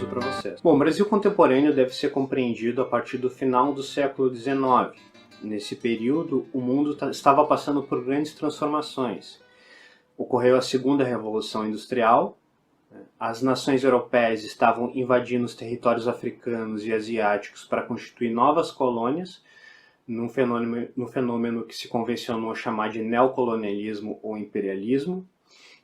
Para vocês. Bom, o Brasil contemporâneo deve ser compreendido a partir do final do século XIX. Nesse período, o mundo estava passando por grandes transformações. Ocorreu a Segunda Revolução Industrial, as nações europeias estavam invadindo os territórios africanos e asiáticos para constituir novas colônias, num fenômeno que se convencionou chamar de neocolonialismo ou imperialismo.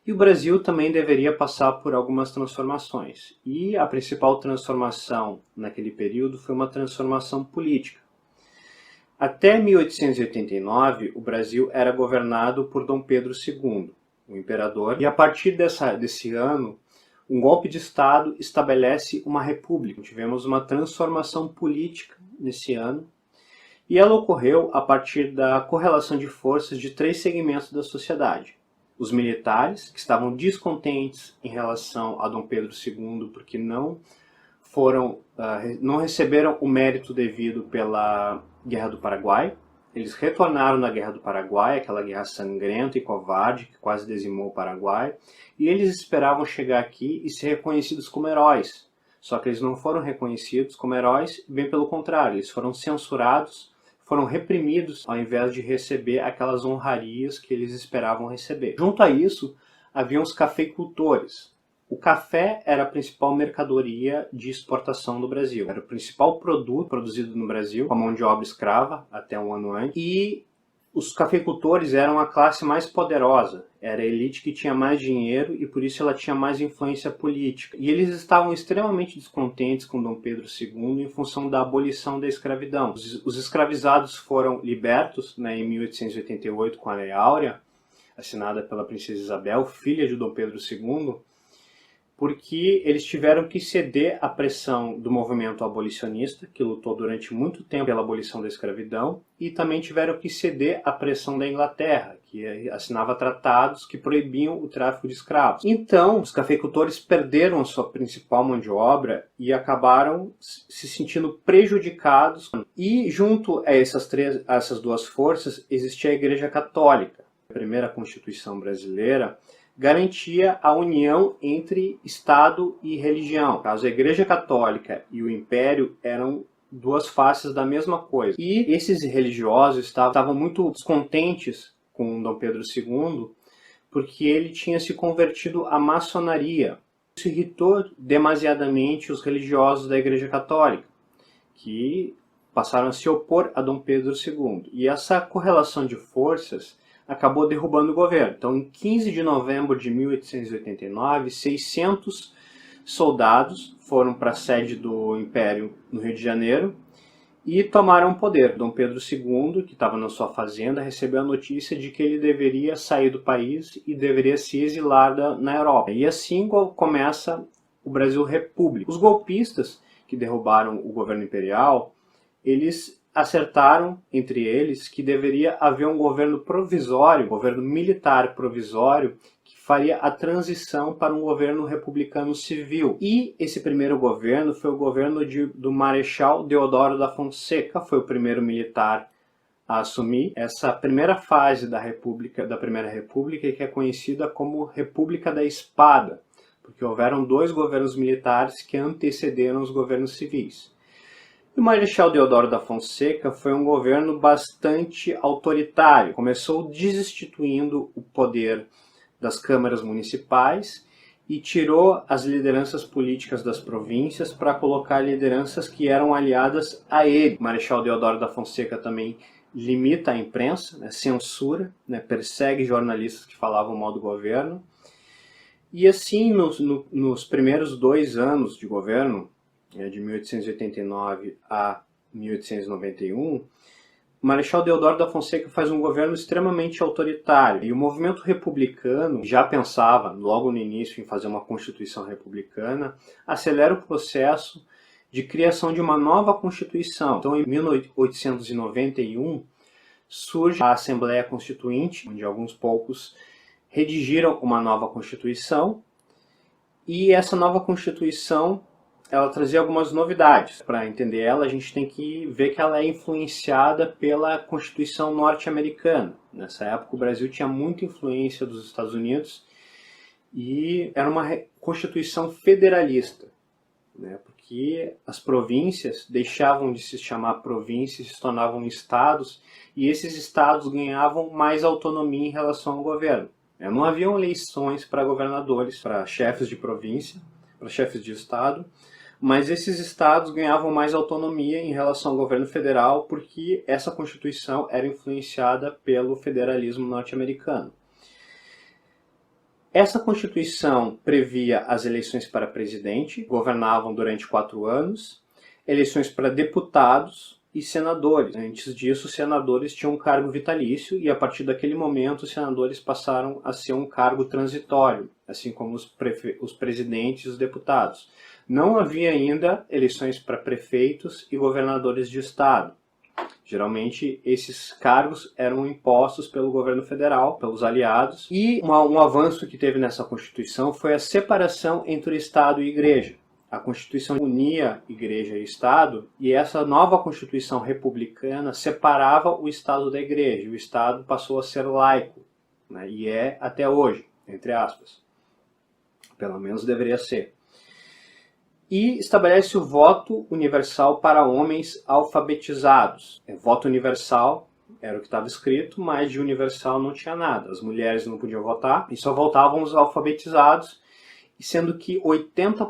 E o Brasil também deveria passar por algumas transformações. E a principal transformação naquele período foi uma transformação política. Até 1889, o Brasil era governado por Dom Pedro II, o imperador. E a partir desse ano, um golpe de Estado estabelece uma república. Tivemos uma transformação política nesse ano. E ela ocorreu a partir da correlação de forças de 3 segmentos da sociedade. Os militares, que estavam descontentes em relação a Dom Pedro II, porque não receberam o mérito devido pela Guerra do Paraguai. Eles retornaram na Guerra do Paraguai, aquela guerra sangrenta e covarde que quase dizimou o Paraguai, e eles esperavam chegar aqui e ser reconhecidos como heróis. Só que eles não foram reconhecidos como heróis, bem pelo contrário, eles foram censurados, foram reprimidos ao invés de receber aquelas honrarias que eles esperavam receber. Junto a isso, haviam os cafeicultores. O café era a principal mercadoria de exportação do Brasil. Era o principal produto produzido no Brasil, com a mão de obra escrava, até um ano antes. E os cafeicultores eram a classe mais poderosa. Era a elite que tinha mais dinheiro e por isso ela tinha mais influência política. E eles estavam extremamente descontentes com Dom Pedro II em função da abolição da escravidão. Os escravizados foram libertos, em 1888 com a Lei Áurea, assinada pela Princesa Isabel, filha de Dom Pedro II, porque eles tiveram que ceder à pressão do movimento abolicionista, que lutou durante muito tempo pela abolição da escravidão, e também tiveram que ceder à pressão da Inglaterra, que assinava tratados que proibiam o tráfico de escravos. Então, os cafeicultores perderam a sua principal mão de obra e acabaram se sentindo prejudicados. E junto a essas duas forças existia a Igreja Católica. A primeira Constituição brasileira garantia a união entre Estado e religião. No caso, a Igreja Católica e o Império eram duas faces da mesma coisa. E esses religiosos estavam muito descontentes com Dom Pedro II, porque ele tinha se convertido à maçonaria. Isso irritou demasiadamente os religiosos da Igreja Católica, que passaram a se opor a Dom Pedro II. E essa correlação de forças acabou derrubando o governo. Então, em 15 de novembro de 1889, 600 soldados foram para a sede do Império no Rio de Janeiro e tomaram o poder. Dom Pedro II, que estava na sua fazenda, recebeu a notícia de que ele deveria sair do país e deveria se exilar na Europa. E assim começa o Brasil República. Os golpistas que derrubaram o governo imperial, eles acertaram entre eles que deveria haver um governo provisório, um governo militar provisório, que faria a transição para um governo republicano civil. E esse primeiro governo foi o governo do Marechal Deodoro da Fonseca, foi o primeiro militar a assumir essa primeira fase da Primeira República, que é conhecida como República da Espada, porque houveram 2 governos militares que antecederam os governos civis. O Marechal Deodoro da Fonseca foi um governo bastante autoritário. Começou desinstituindo o poder das câmaras municipais e tirou as lideranças políticas das províncias para colocar lideranças que eram aliadas a ele. O Marechal Deodoro da Fonseca também limita a imprensa, censura, persegue jornalistas que falavam mal do governo. E assim, nos primeiros 2 anos de governo, de 1889 a 1891, o Marechal Deodoro da Fonseca faz um governo extremamente autoritário. E o movimento republicano já pensava, logo no início, em fazer uma Constituição republicana, acelera o processo de criação de uma nova Constituição. Então, em 1891, surge a Assembleia Constituinte, onde alguns poucos redigiram uma nova Constituição, e essa nova Constituição ela trazia algumas novidades. Para entender ela, a gente tem que ver que ela é influenciada pela Constituição norte-americana. Nessa época, o Brasil tinha muita influência dos Estados Unidos e era uma Constituição federalista, né? Porque as províncias deixavam de se chamar províncias, se tornavam estados, e esses estados ganhavam mais autonomia em relação ao governo. Não haviam eleições para governadores, para chefes de província, para chefes de estado, mas esses estados ganhavam mais autonomia em relação ao governo federal porque essa Constituição era influenciada pelo federalismo norte-americano. Essa Constituição previa as eleições para presidente, governavam durante 4 anos, eleições para deputados e senadores. Antes disso, os senadores tinham um cargo vitalício e a partir daquele momento os senadores passaram a ser um cargo transitório, assim como os presidentes e os deputados. Não havia ainda eleições para prefeitos e governadores de estado. Geralmente esses cargos eram impostos pelo governo federal, pelos aliados, e um avanço que teve nessa Constituição foi a separação entre o Estado e a Igreja. A Constituição unia Igreja e Estado, e essa nova Constituição republicana separava o Estado da Igreja. O Estado passou a ser laico, né? E é até hoje, entre aspas. Pelo menos deveria ser. E estabelece o voto universal para homens alfabetizados. Voto universal era o que estava escrito, mas de universal não tinha nada. As mulheres não podiam votar e só votavam os alfabetizados, sendo que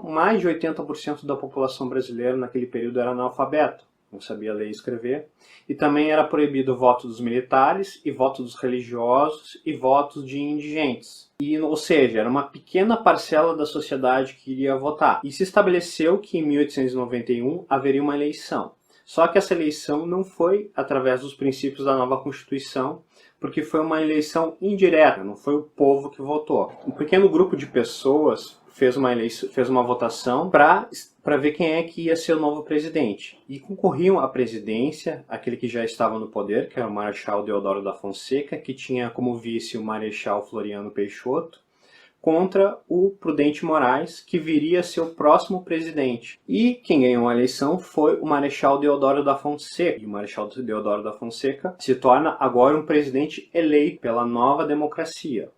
mais de 80% da população brasileira naquele período era analfabeta, não sabia ler e escrever. E também era proibido o voto dos militares, e voto dos religiosos, e votos de indigentes. Ou seja, era uma pequena parcela da sociedade que iria votar. E se estabeleceu que em 1891 haveria uma eleição. Só que essa eleição não foi através dos princípios da nova Constituição, porque foi uma eleição indireta, não foi o povo que votou. Um pequeno grupo de pessoas fez uma votação para ver quem é que ia ser o novo presidente. E concorriam à presidência aquele que já estava no poder, que era o Marechal Deodoro da Fonseca, que tinha como vice o Marechal Floriano Peixoto, contra o Prudente Moraes, que viria a ser o próximo presidente. E quem ganhou a eleição foi o Marechal Deodoro da Fonseca. E o Marechal Deodoro da Fonseca se torna agora um presidente eleito pela nova democracia.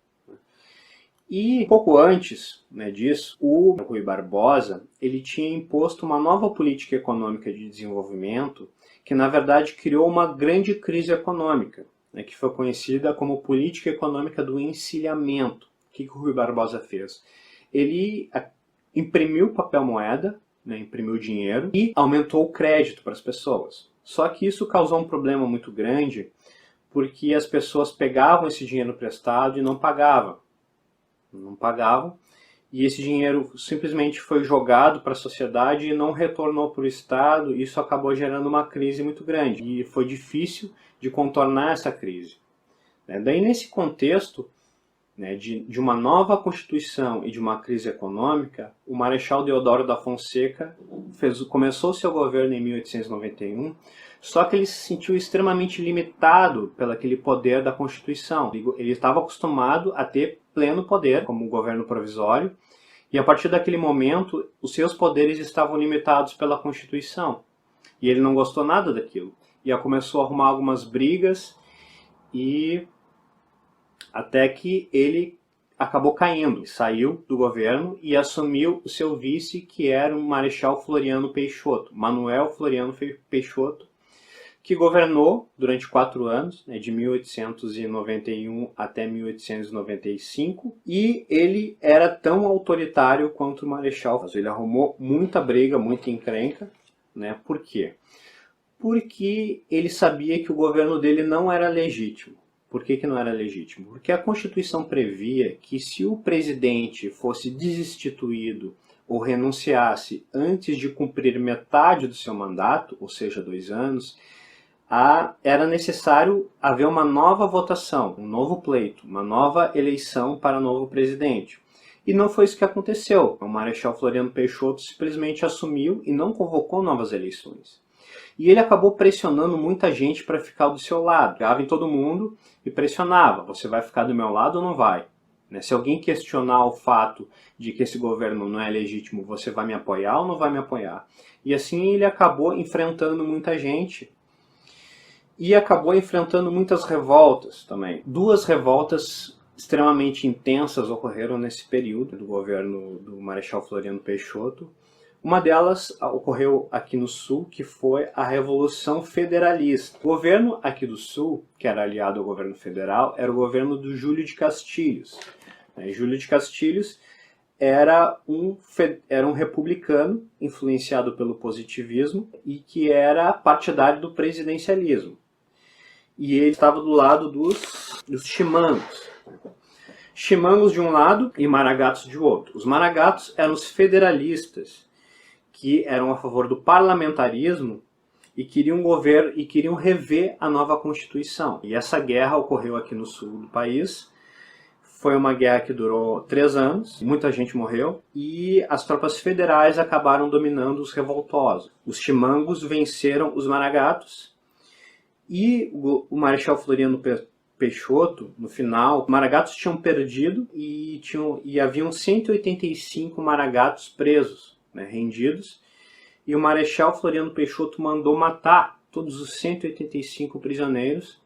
E pouco antes, né, disso, o Rui Barbosa ele tinha imposto uma nova política econômica de desenvolvimento que, na verdade, criou uma grande crise econômica, né, que foi conhecida como política econômica do encilhamento. O que o Rui Barbosa fez? Ele imprimiu papel moeda, né, imprimiu dinheiro e aumentou o crédito para as pessoas. Só que isso causou um problema muito grande porque as pessoas pegavam esse dinheiro emprestado e não pagavam, e esse dinheiro simplesmente foi jogado para a sociedade e não retornou para o Estado, e isso acabou gerando uma crise muito grande, e foi difícil de contornar essa crise. Daí, nesse contexto, né, de uma nova Constituição e de uma crise econômica, o Marechal Deodoro da Fonseca começou seu governo em 1891, só que ele se sentiu extremamente limitado pelo aquele poder da Constituição. Ele estava acostumado a ter pleno poder como governo provisório, e a partir daquele momento os seus poderes estavam limitados pela Constituição. E ele não gostou nada daquilo. E começou a arrumar algumas brigas, e até que ele acabou caindo, saiu do governo e assumiu o seu vice, que era o Marechal Floriano Peixoto, Manuel Floriano Peixoto, que governou durante 4 anos, né, de 1891 até 1895, e ele era tão autoritário quanto o Marechal. Ele arrumou muita briga, muita encrenca, né? Por quê? Porque ele sabia que o governo dele não era legítimo. Por que não era legítimo? Porque a Constituição previa que se o presidente fosse destituído ou renunciasse antes de cumprir metade do seu mandato, ou seja, 2 anos, era necessário haver uma nova votação, um novo pleito, uma nova eleição para novo presidente. E não foi isso que aconteceu. O Marechal Floriano Peixoto simplesmente assumiu e não convocou novas eleições. E ele acabou pressionando muita gente para ficar do seu lado. Ligava em todo mundo e pressionava. Você vai ficar do meu lado ou não vai? né? Se alguém questionar o fato de que esse governo não é legítimo, você vai me apoiar ou não vai me apoiar? E assim ele acabou enfrentando muita gente e acabou enfrentando muitas revoltas também. Duas revoltas extremamente intensas ocorreram nesse período do governo do Marechal Floriano Peixoto. Uma delas ocorreu aqui no Sul, que foi a Revolução Federalista. O governo aqui do Sul, que era aliado ao governo federal, era o governo do Júlio de Castilhos. Júlio de Castilhos era um republicano influenciado pelo positivismo e que era partidário do presidencialismo. E ele estava do lado dos chimangos. Chimangos de um lado e maragatos de outro. Os maragatos eram os federalistas, que eram a favor do parlamentarismo e queriam rever a nova Constituição. E essa guerra ocorreu aqui no sul do país. Foi uma guerra que durou 3 anos, muita gente morreu, e as tropas federais acabaram dominando os revoltosos. Os chimangos venceram os maragatos, e o Marechal Floriano Peixoto, no final, os maragatos tinham perdido e haviam 185 maragatos presos, rendidos, e o Marechal Floriano Peixoto mandou matar todos os 185 prisioneiros,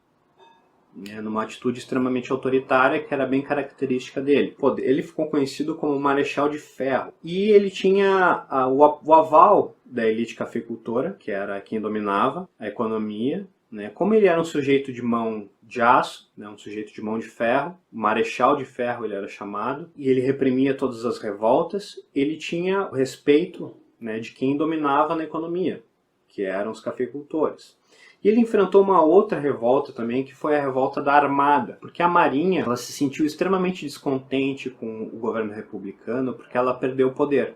numa atitude extremamente autoritária que era bem característica dele. Ele ficou conhecido como Marechal de Ferro. E ele tinha o aval da elite cafeicultora, que era quem dominava a economia. Como ele era um sujeito de mão de aço, um sujeito de mão de ferro, Marechal de Ferro ele era chamado, e ele reprimia todas as revoltas, ele tinha o respeito de quem dominava na economia, que eram os cafeicultores. E ele enfrentou uma outra revolta também, que foi a revolta da Armada, porque a Marinha ela se sentiu extremamente descontente com o governo republicano, porque ela perdeu o poder.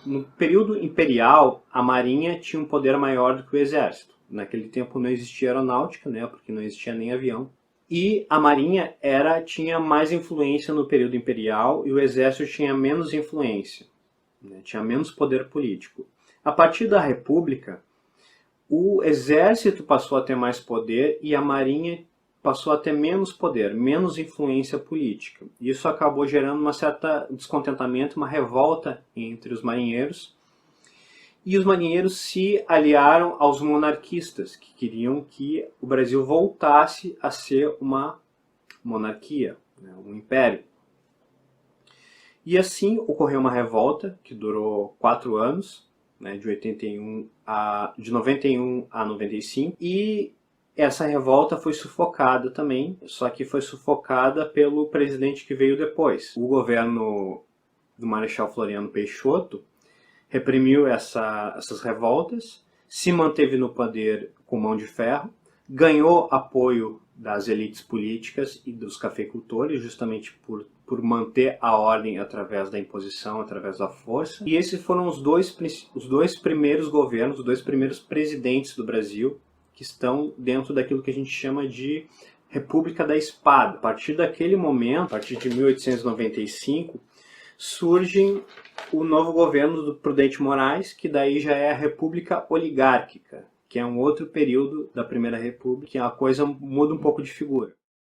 No período imperial, a Marinha tinha um poder maior do que o Exército. Naquele tempo não existia aeronáutica, porque não existia nem avião. E a Marinha tinha mais influência no período imperial e o Exército tinha menos influência, tinha menos poder político. A partir da República, o Exército passou a ter mais poder e a Marinha passou a ter menos poder, menos influência política. Isso acabou gerando um certo descontentamento, uma revolta entre os marinheiros. E os marinheiros se aliaram aos monarquistas, que queriam que o Brasil voltasse a ser uma monarquia, um império. E assim ocorreu uma revolta que durou 4 anos, de 91 a 95, e essa revolta foi sufocada também, só que foi sufocada pelo presidente que veio depois. O governo do Marechal Floriano Peixoto reprimiu essas revoltas, se manteve no poder com mão de ferro, ganhou apoio das elites políticas e dos cafeicultores, justamente por manter a ordem através da imposição, através da força. E esses foram os dois primeiros governos, os 2 primeiros presidentes do Brasil, que estão dentro daquilo que a gente chama de República da Espada. A partir daquele momento, a partir de 1895, surge o novo governo do Prudente Moraes, que daí já é a República Oligárquica, que é um outro período da Primeira República, que a coisa muda um pouco de figura.